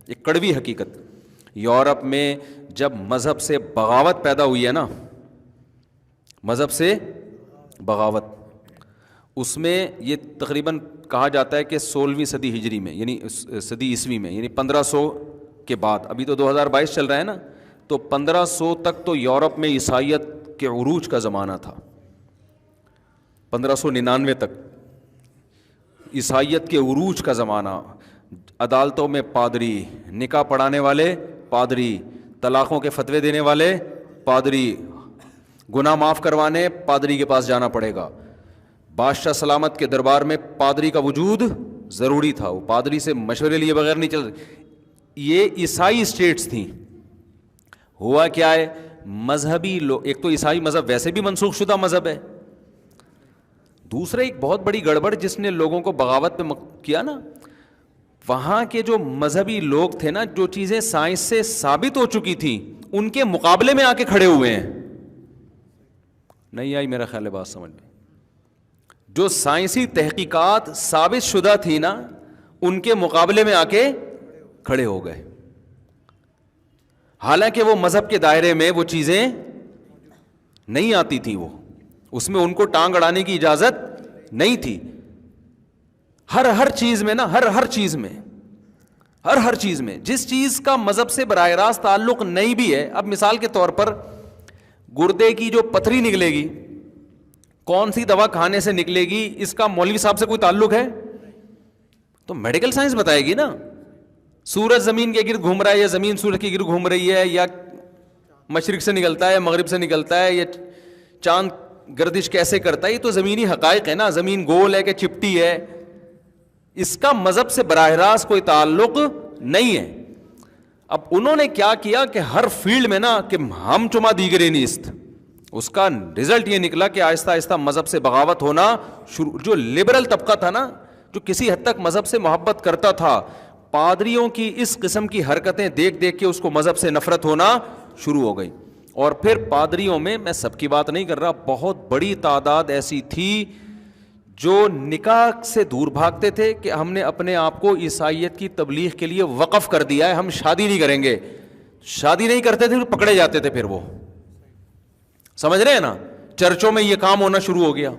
ایک کڑوی حقیقت. یورپ میں جب مذہب سے بغاوت پیدا ہوئی ہے نا، مذہب سے بغاوت، اس میں یہ تقریباً کہا جاتا ہے کہ 16ویں صدی ہجری میں، یعنی صدی عیسوی میں، یعنی 1500 کے بعد، ابھی تو 2022 چل رہا ہے نا، تو 1500 تک تو یورپ میں عیسائیت کے عروج کا زمانہ تھا. 1599 تک عیسائیت کے عروج کا زمانہ. عدالتوں میں پادری، نکاح پڑھانے والے پادری، طلاقوں کے فتوے دینے والے پادری، گناہ معاف کروانے پادری کے پاس جانا پڑے گا. بادشاہ سلامت کے دربار میں پادری کا وجود ضروری تھا، وہ پادری سے مشورے لیے بغیر نہیں چل. یہ عیسائی اسٹیٹس تھیں. ہوا کیا ہے، مذہبی لوگ، ایک تو عیسائی مذہب ویسے بھی منسوخ شدہ مذہب ہے، دوسرا ایک بہت بڑی گڑبڑ جس نے لوگوں کو بغاوت پہ کیا نا، وہاں کے جو مذہبی لوگ تھے نا، جو چیزیں سائنس سے ثابت ہو چکی تھیں ان کے مقابلے میں آ کے کھڑے ہوئے ہیں. نہیں آئی میرا خیال ہے بات سمجھ میں؟ جو سائنسی تحقیقات ثابت شدہ تھی نا، ان کے مقابلے میں آ کے کھڑے ہو گئے. حالانکہ وہ مذہب کے دائرے میں وہ چیزیں نہیں آتی تھیں، وہ اس میں ان کو ٹانگ اڑانے کی اجازت نہیں تھی. ہر چیز میں نا، ہر چیز میں جس چیز کا مذہب سے براہ راست تعلق نہیں بھی ہے. اب مثال کے طور پر گردے کی جو پتھری نکلے گی، کون سی دوا کھانے سے نکلے گی، اس کا مولوی صاحب سے کوئی تعلق ہے؟ تو میڈیکل سائنس بتائے گی نا. سورج زمین کے گرد گھوم رہا ہے یا زمین سورج کے گرد گھوم رہی ہے، یا مشرق سے نکلتا ہے مغرب سے نکلتا ہے، یا چاند گردش کیسے کرتا ہے، یہ تو زمینی حقائق ہے نا. زمین گول ہے کہ چپٹی ہے، اس کا مذہب سے براہ راست کوئی تعلق نہیں ہے. اب انہوں نے کیا کیا کہ ہر فیلڈ میں نا کہ ہم چما دیگرے نیست، اس کا رزلٹ یہ نکلا کہ آہستہ آہستہ مذہب سے بغاوت ہونا شروع. جو لبرل طبقہ تھا نا، جو کسی حد تک مذہب سے محبت کرتا تھا، پادریوں کی اس قسم کی حرکتیں دیکھ دیکھ کے اس کو مذہب سے نفرت ہونا شروع ہو گئی. اور پھر پادریوں میں سب کی بات نہیں کر رہا، بہت بڑی تعداد ایسی تھی جو نکاح سے دور بھاگتے تھے کہ ہم نے اپنے آپ کو عیسائیت کی تبلیغ کے لیے وقف کر دیا ہے، ہم شادی نہیں کریں گے. شادی نہیں کرتے تھے، پکڑے جاتے تھے. پھر وہ سمجھ رہے ہیں نا، چرچوں میں یہ کام ہونا شروع ہو گیا.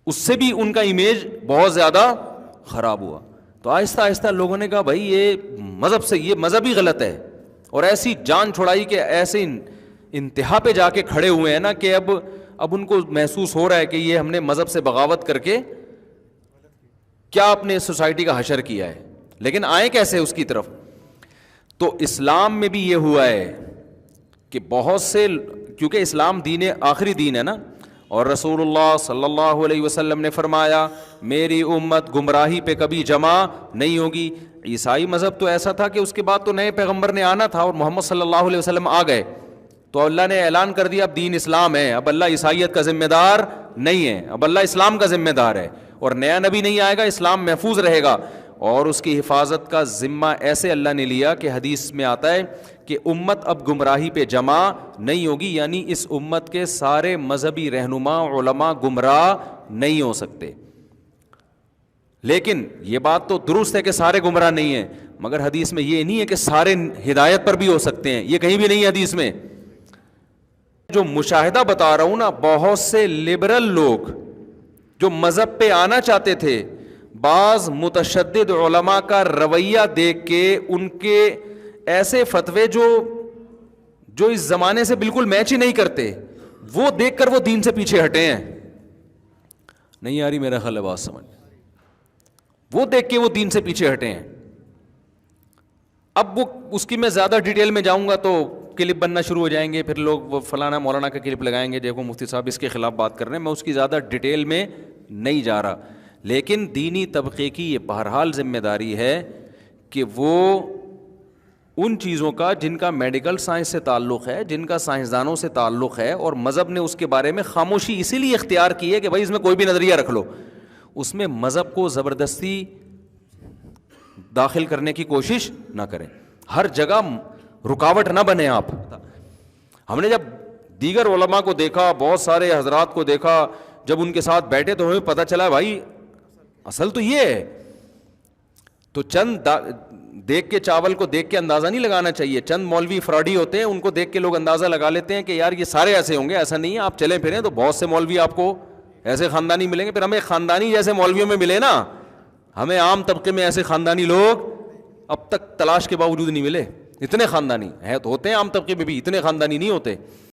اس سے بھی ان کا امیج بہت زیادہ خراب ہوا. تو آہستہ آہستہ لوگوں نے کہا بھائی یہ مذہب سے، یہ مذہب ہی غلط ہے، اور ایسی جان چھڑائی کہ ایسے انتہا پہ جا کے کھڑے ہوئے ہیں نا کہ اب ان کو محسوس ہو رہا ہے کہ یہ ہم نے مذہب سے بغاوت کر کے کیا اپنے سوسائٹی کا حشر کیا ہے. لیکن آئے کیسے اس کی طرف؟ تو اسلام میں بھی یہ ہوا ہے کہ بہت سے، کیونکہ اسلام دین آخری دین ہے نا، اور رسول اللہ صلی اللہ علیہ وسلم نے فرمایا میری امت گمراہی پہ کبھی جمع نہیں ہوگی. عیسائی مذہب تو ایسا تھا کہ اس کے بعد تو نئے پیغمبر نے آنا تھا، اور محمد صلی اللہ علیہ وسلم آ گئے تو اللہ نے اعلان کر دیا اب دین اسلام ہے، اب اللہ عیسائیت کا ذمہ دار نہیں ہے، اب اللہ اسلام کا ذمہ دار ہے، اور نیا نبی نہیں آئے گا، اسلام محفوظ رہے گا. اور اس کی حفاظت کا ذمہ ایسے اللہ نے لیا کہ حدیث میں آتا ہے کہ امت اب گمراہی پہ جمع نہیں ہوگی، یعنی اس امت کے سارے مذہبی رہنما علماء گمراہ نہیں ہو سکتے. لیکن یہ بات تو درست ہے کہ سارے گمراہ نہیں ہیں، مگر حدیث میں یہ نہیں ہے کہ سارے ہدایت پر بھی ہو سکتے ہیں، یہ کہیں بھی نہیں ہے حدیث میں. جو مشاہدہ بتا رہا ہوں نا، بہت سے لبرل لوگ جو مذہب پہ آنا چاہتے تھے، بعض متشدد علماء کا رویہ دیکھ کے، ان کے ایسے فتوے جو اس زمانے سے بالکل میچ ہی نہیں کرتے، وہ دیکھ کر وہ دین سے پیچھے ہٹے ہیں. نہیں آ رہی میرا خیال ہے بات سمجھ؟ وہ دیکھ کے وہ دین سے پیچھے ہٹے ہیں. اب وہ اس کی میں زیادہ ڈیٹیل میں جاؤں گا تو کلپ بننا شروع ہو جائیں گے، پھر لوگ وہ فلانا مولانا کا کلپ لگائیں گے، دیکھو مفتی صاحب اس کے خلاف بات کر رہے ہیں. میں اس کی زیادہ ڈیٹیل میں نہیں جا رہا، لیکن دینی طبقے کی یہ بہرحال ذمہ داری ہے کہ وہ ان چیزوں کا جن کا میڈیکل سائنس سے تعلق ہے، جن کا سائنسدانوں سے تعلق ہے، اور مذہب نے اس کے بارے میں خاموشی اسی لیے اختیار کی ہے کہ بھائی اس میں کوئی بھی نظریہ رکھ لو، اس میں مذہب کو زبردستی داخل کرنے کی کوشش نہ کریں، ہر جگہ رکاوٹ نہ بنے آپ. ہم نے جب دیگر علماء کو دیکھا، بہت سارے حضرات کو دیکھا، جب ان کے ساتھ بیٹھے تو ہمیں پتہ چلا بھائی اصل تو یہ ہے. تو چند دیکھ کے چاول کو دیکھ کے اندازہ نہیں لگانا چاہیے. چند مولوی فراڈی ہوتے ہیں, ان کو دیکھ کے لوگ اندازہ لگا لیتے ہیں کہ یار یہ سارے ایسے ہوں گے. ایسا نہیں ہے. آپ چلیں پھریں تو بہت سے مولوی آپ کو ایسے خاندانی ملیں گے. پھر ہمیں خاندانی جیسے مولویوں میں ملے نا, ہمیں عام طبقے میں ایسے خاندانی لوگ اب تک تلاش کے باوجود نہیں ملے. اتنے خاندانی ہے تو ہوتے ہیں عام طبقے میں بھی, اتنے خاندانی نہیں ہوتے.